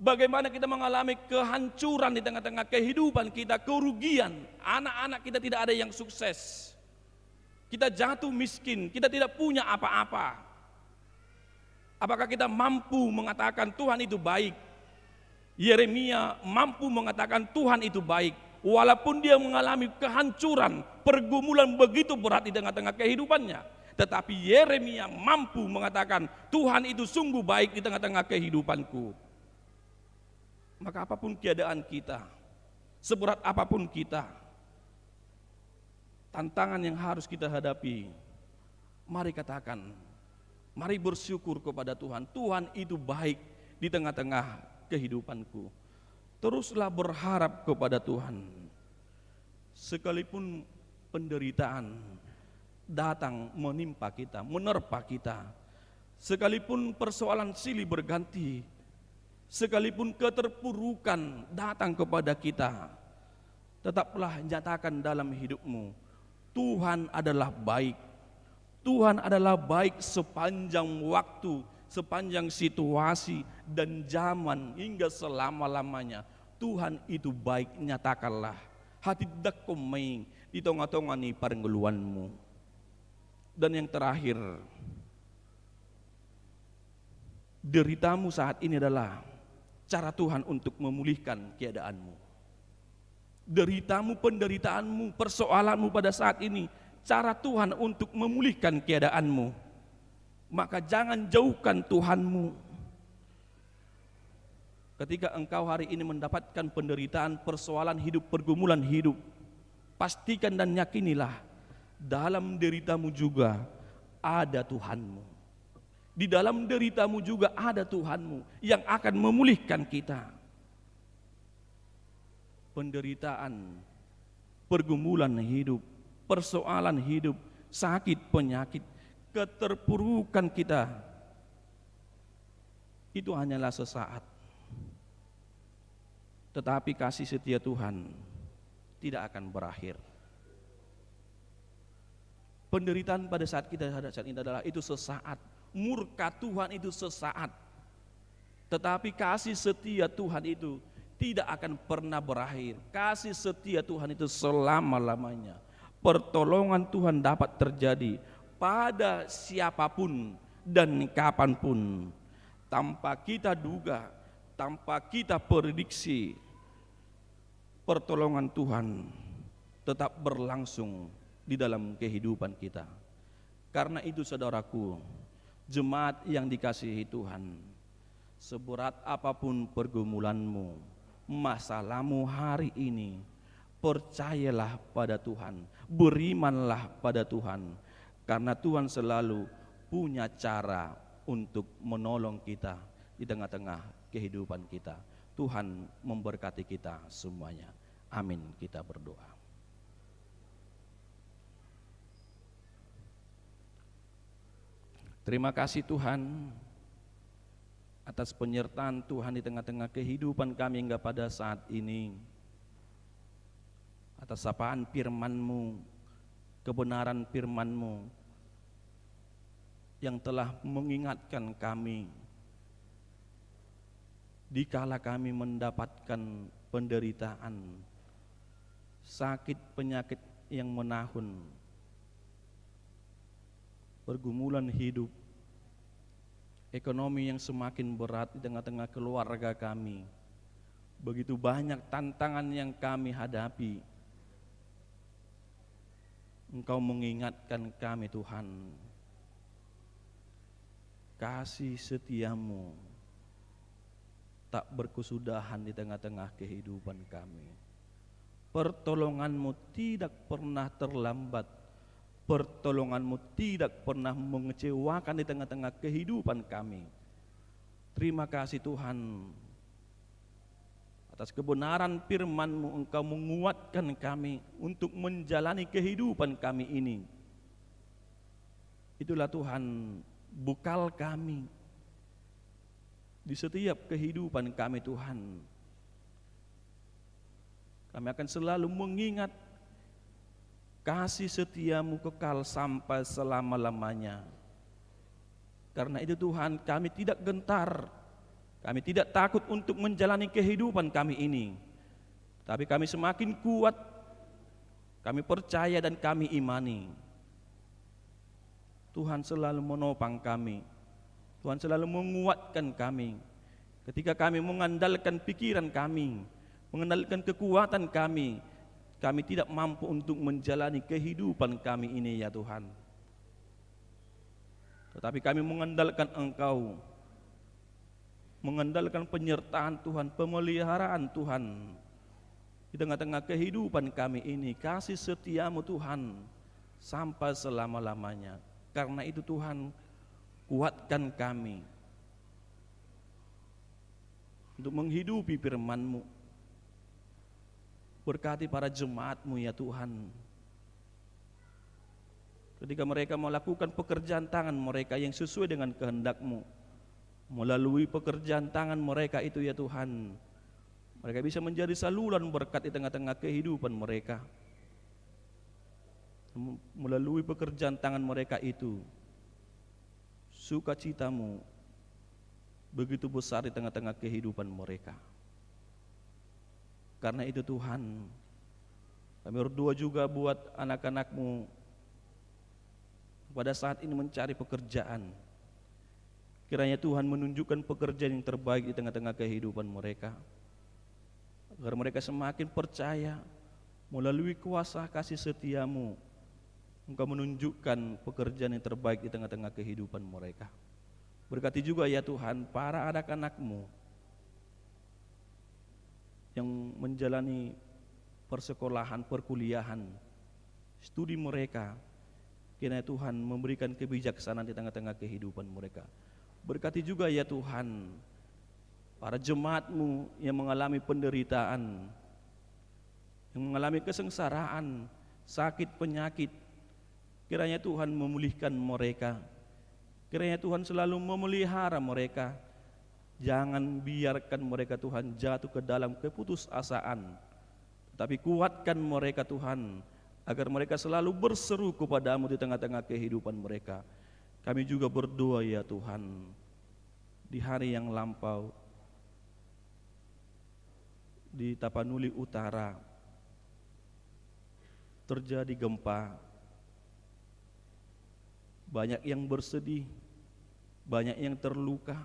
Bagaimana kita mengalami kehancuran di tengah-tengah kehidupan kita, kerugian, anak-anak kita tidak ada yang sukses. Kita jatuh miskin, kita tidak punya apa-apa. Apakah kita mampu mengatakan Tuhan itu baik? Yeremia mampu mengatakan Tuhan itu baik. Walaupun dia mengalami kehancuran, pergumulan begitu berat di tengah-tengah kehidupannya. Tetapi Yeremia mampu mengatakan Tuhan itu sungguh baik di tengah-tengah kehidupanku. Maka apapun keadaan kita, seberat apapun kita, tantangan yang harus kita hadapi, mari katakan, mari bersyukur kepada Tuhan. Tuhan itu baik di tengah-tengah kehidupanku. Teruslah berharap kepada Tuhan. Sekalipun penderitaan datang menimpa kita, menerpa kita, sekalipun persoalan silih berganti, sekalipun keterpurukan datang kepada kita, tetaplah nyatakan dalam hidupmu, Tuhan adalah baik. Tuhan adalah baik sepanjang waktu, sepanjang situasi dan zaman hingga selama-lamanya. Tuhan itu baik, nyatakanlah. Hati dakomeng di tengah-tengah ni parenggeluanmu. Dan yang terakhir, deritamu saat ini adalah cara Tuhan untuk memulihkan keadaanmu. Deritamu, penderitaanmu, persoalanmu pada saat ini, cara Tuhan untuk memulihkan keadaanmu. Maka jangan jauhkan Tuhanmu. Ketika engkau hari ini mendapatkan penderitaan, persoalan hidup, pergumulan hidup, pastikan dan yakinilah dalam deritamu juga ada Tuhanmu. Di dalam deritamu juga ada Tuhanmu yang akan memulihkan kita. Penderitaan, pergumulan hidup, persoalan hidup, sakit, penyakit, keterpurukan kita, itu hanyalah sesaat. Tetapi kasih setia Tuhan tidak akan berakhir. Penderitaan pada saat kita saat ini adalah itu sesaat. Murka Tuhan itu sesaat. Tetapi kasih setia Tuhan itu tidak akan pernah berakhir. Kasih setia Tuhan itu selama-lamanya. Pertolongan Tuhan dapat terjadi pada siapapun dan kapanpun, tanpa kita duga, tanpa kita prediksi. Pertolongan Tuhan tetap berlangsung di dalam kehidupan kita. Karena itu saudaraku, jemaat yang dikasihi Tuhan, seberat apapun pergumulanmu, masalahmu hari ini, percayalah pada Tuhan, berimanlah pada Tuhan, karena Tuhan selalu punya cara untuk menolong kita di tengah-tengah kehidupan kita. Tuhan memberkati kita semuanya. Amin. Kita berdoa. Terima kasih Tuhan atas penyertaan Tuhan di tengah-tengah kehidupan kami hingga pada saat ini. Atas sapaan firman-Mu, kebenaran firman-Mu yang telah mengingatkan kami dikala kami mendapatkan penderitaan, sakit penyakit yang menahun, pergumulan hidup, ekonomi yang semakin berat di tengah-tengah keluarga kami. Begitu banyak tantangan yang kami hadapi. Engkau mengingatkan kami Tuhan, kasih setiamu tak berkesudahan di tengah-tengah kehidupan kami. Pertolonganmu tidak pernah terlambat. Pertolonganmu tidak pernah mengecewakan di tengah-tengah kehidupan kami. Terima kasih Tuhan, Atas kebenaran firman-Mu Engkau menguatkan kami untuk menjalani kehidupan kami ini. Itulah Tuhan bekal kami di setiap kehidupan kami Tuhan. Kami akan selalu mengingat kasih setia-Mu kekal sampai selama-lamanya. Karena itu Tuhan, kami tidak gentar, kami tidak takut untuk menjalani kehidupan kami ini. Tapi kami semakin kuat, kami percaya dan kami imani. Tuhan selalu menopang kami, Tuhan selalu menguatkan kami. Ketika kami mengandalkan pikiran kami, mengandalkan kekuatan kami tidak mampu untuk menjalani kehidupan kami ini ya Tuhan. Tetapi kami mengandalkan Engkau, mengandalkan penyertaan Tuhan, pemeliharaan Tuhan di tengah-tengah kehidupan kami ini, kasih setia-Mu Tuhan sampai selama-lamanya. Karena itu Tuhan, kuatkan kami untuk menghidupi firman-Mu. Berkati para jemaat-Mu ya Tuhan, ketika mereka melakukan pekerjaan tangan mereka yang sesuai dengan kehendak-Mu, melalui pekerjaan tangan mereka itu ya Tuhan, mereka bisa menjadi saluran berkat di tengah-tengah kehidupan mereka. Melalui pekerjaan tangan mereka itu, sukacita-Mu begitu besar di tengah-tengah kehidupan mereka. Karena itu Tuhan, kami berdoa juga buat anak-anak-Mu pada saat ini mencari pekerjaan. Kiranya Tuhan menunjukkan pekerjaan yang terbaik di tengah-tengah kehidupan mereka, agar mereka semakin percaya melalui kuasa kasih setia-Mu, Engkau menunjukkan pekerjaan yang terbaik di tengah-tengah kehidupan mereka. Berkati juga ya Tuhan para anak-anak-Mu yang menjalani persekolahan, perkuliahan, studi mereka. Kiranya Tuhan memberikan kebijaksanaan di tengah-tengah kehidupan mereka. Berkati juga ya Tuhan para jemaat-Mu yang mengalami penderitaan, yang mengalami kesengsaraan, sakit, penyakit. Kiranya Tuhan memulihkan mereka. Kiranya Tuhan selalu memelihara mereka. Jangan biarkan mereka Tuhan jatuh ke dalam keputusasaan, tetapi kuatkan mereka Tuhan, agar mereka selalu berseru kepada-Mu di tengah-tengah kehidupan mereka. Kami juga berdoa ya Tuhan, di hari yang lampau di Tapanuli Utara terjadi gempa. Banyak yang bersedih, banyak yang terluka.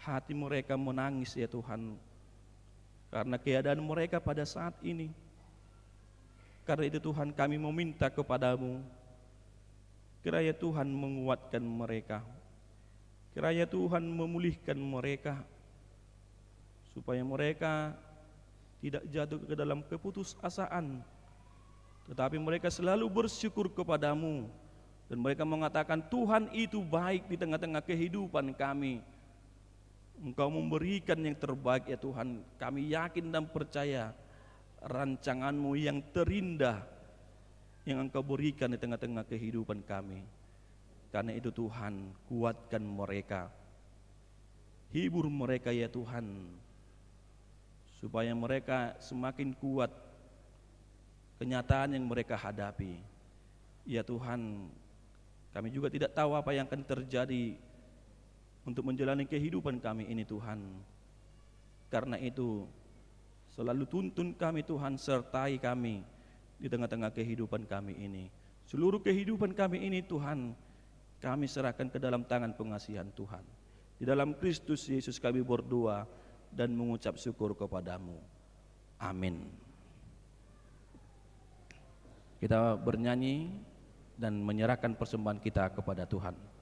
Hati mereka menangis ya Tuhan, karena keadaan mereka pada saat ini. Karena itu Tuhan, kami meminta kepada-Mu, kiranya Tuhan menguatkan mereka, kiranya Tuhan memulihkan mereka, supaya mereka tidak jatuh ke dalam keputusasaan, tetapi mereka selalu bersyukur kepada-Mu, dan mereka mengatakan Tuhan itu baik di tengah-tengah kehidupan kami. Engkau memberikan yang terbaik ya Tuhan. Kami yakin dan percaya rancangan-Mu yang terindah yang Engkau berikan di tengah-tengah kehidupan kami. Karena itu Tuhan, kuatkan mereka, hibur mereka ya Tuhan, supaya mereka semakin kuat kenyataan yang mereka hadapi. Ya Tuhan, kami juga tidak tahu apa yang akan terjadi untuk menjalani kehidupan kami ini Tuhan. Karena itu selalu tuntun kami Tuhan, sertai kami di tengah-tengah kehidupan kami ini. Seluruh kehidupan kami ini Tuhan, kami serahkan ke dalam tangan pengasihan Tuhan. Di dalam Kristus Yesus kami berdoa dan mengucap syukur kepada-Mu. Amin. Kita bernyanyi dan menyerahkan persembahan kita kepada Tuhan.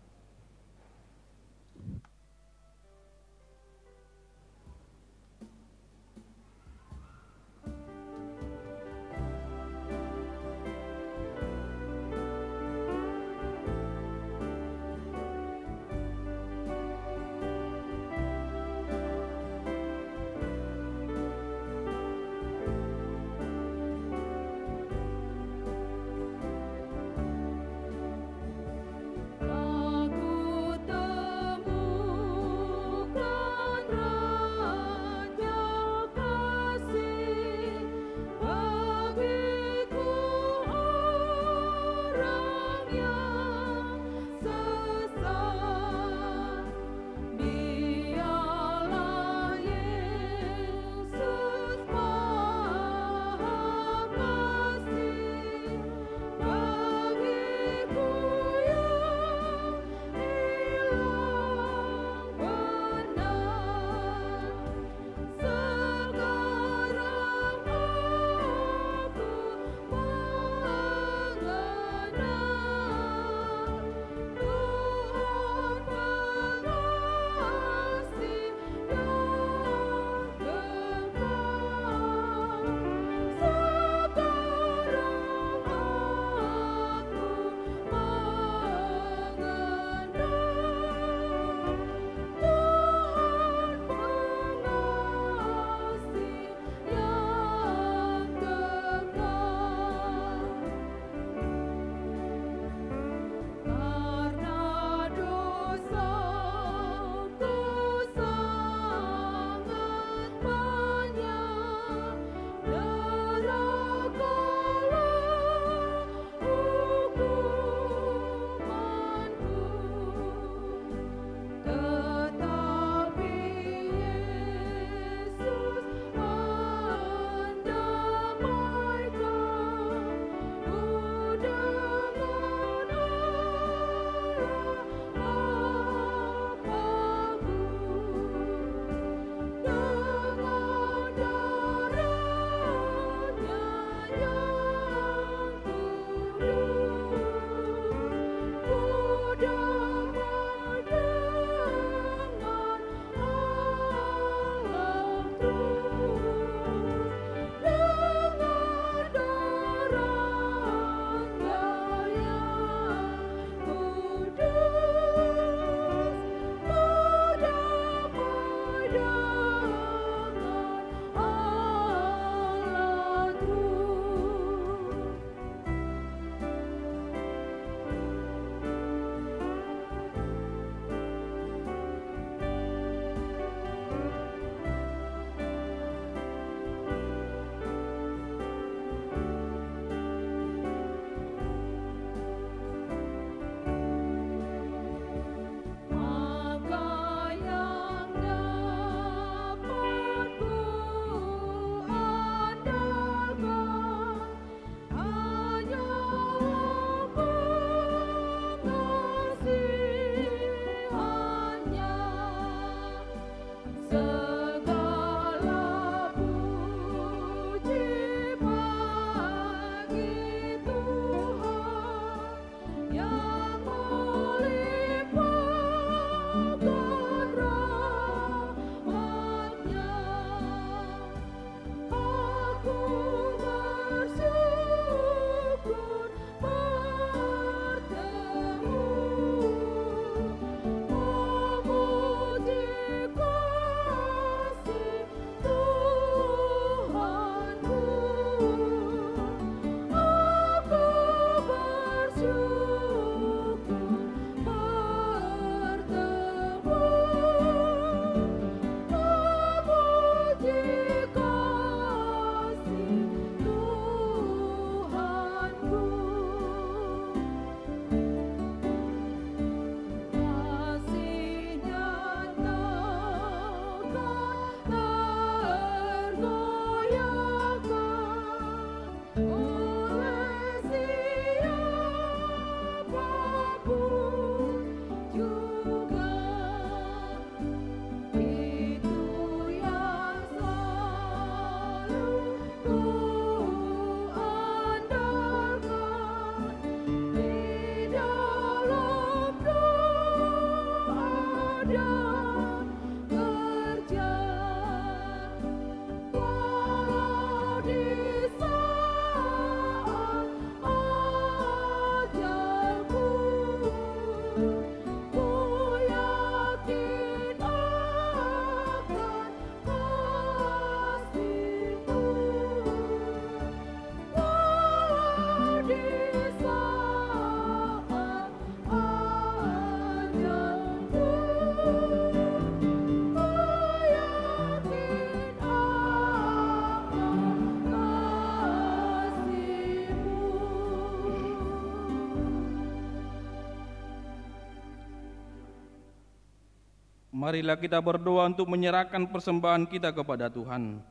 Marilah kita berdoa untuk menyerahkan persembahan kita kepada Tuhan.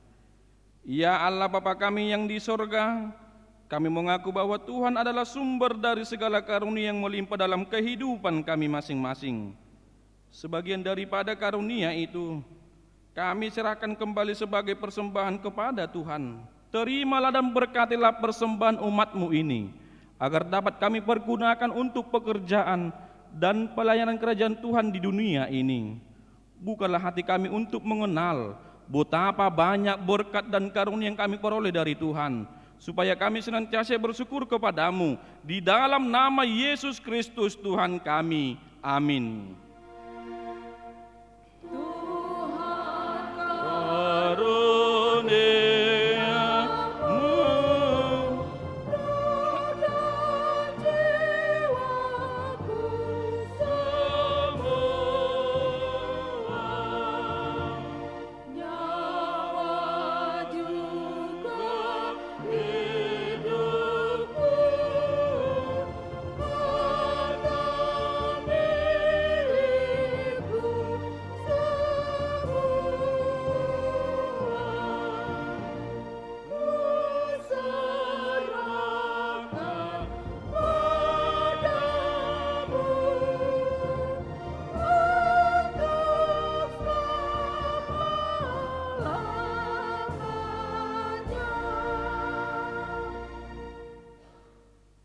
Ya Allah Bapa kami yang di sorga, kami mengaku bahwa Tuhan adalah sumber dari segala karunia yang melimpah dalam kehidupan kami masing-masing. Sebagian daripada karunia itu, kami serahkan kembali sebagai persembahan kepada Tuhan. Terimalah dan berkatilah persembahan umat-Mu ini, agar dapat kami pergunakan untuk pekerjaan dan pelayanan kerajaan Tuhan di dunia ini. Bukalah hati kami untuk mengenal betapa banyak berkat dan karunia yang kami peroleh dari Tuhan, supaya kami senantiasa bersyukur kepadamu. Di dalam nama Yesus Kristus Tuhan kami. Amin.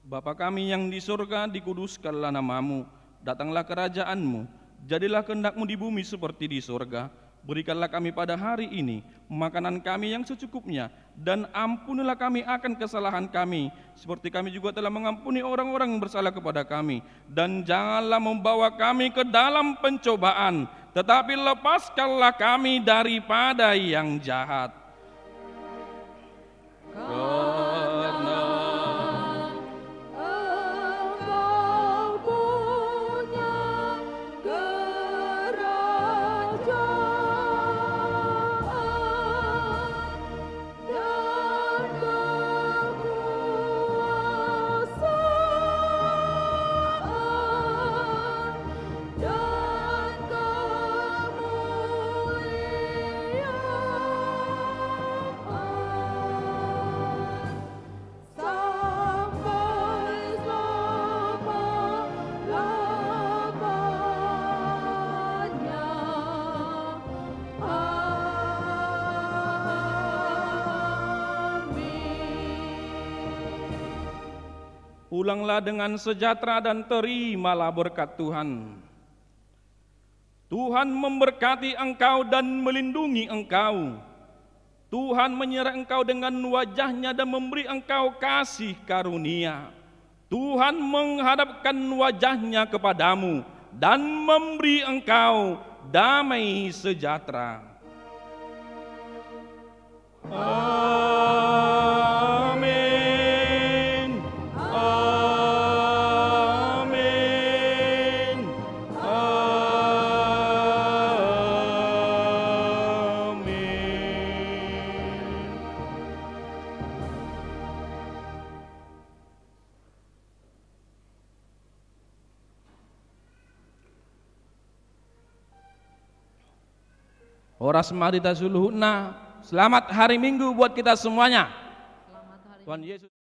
Bapa kami yang di surga, dikuduskanlah namamu, datanglah kerajaanmu, jadilah kehendak-Mu di bumi seperti di surga. Berikanlah kami pada hari ini makanan kami yang secukupnya, dan ampunilah kami akan kesalahan kami, seperti kami juga telah mengampuni orang-orang yang bersalah kepada kami. Dan janganlah membawa kami ke dalam pencobaan, tetapi lepaskanlah kami daripada yang jahat. Pulanglah dengan sejahtera dan terimalah berkat Tuhan. Tuhan memberkati engkau dan melindungi engkau. Tuhan menyerah engkau dengan wajah-Nya dan memberi engkau kasih karunia. Tuhan menghadapkan wajah-Nya kepadamu dan memberi engkau damai sejahtera. Horas Marita Suluhuna. Selamat hari Minggu buat kita semuanya. Tuhan Yesus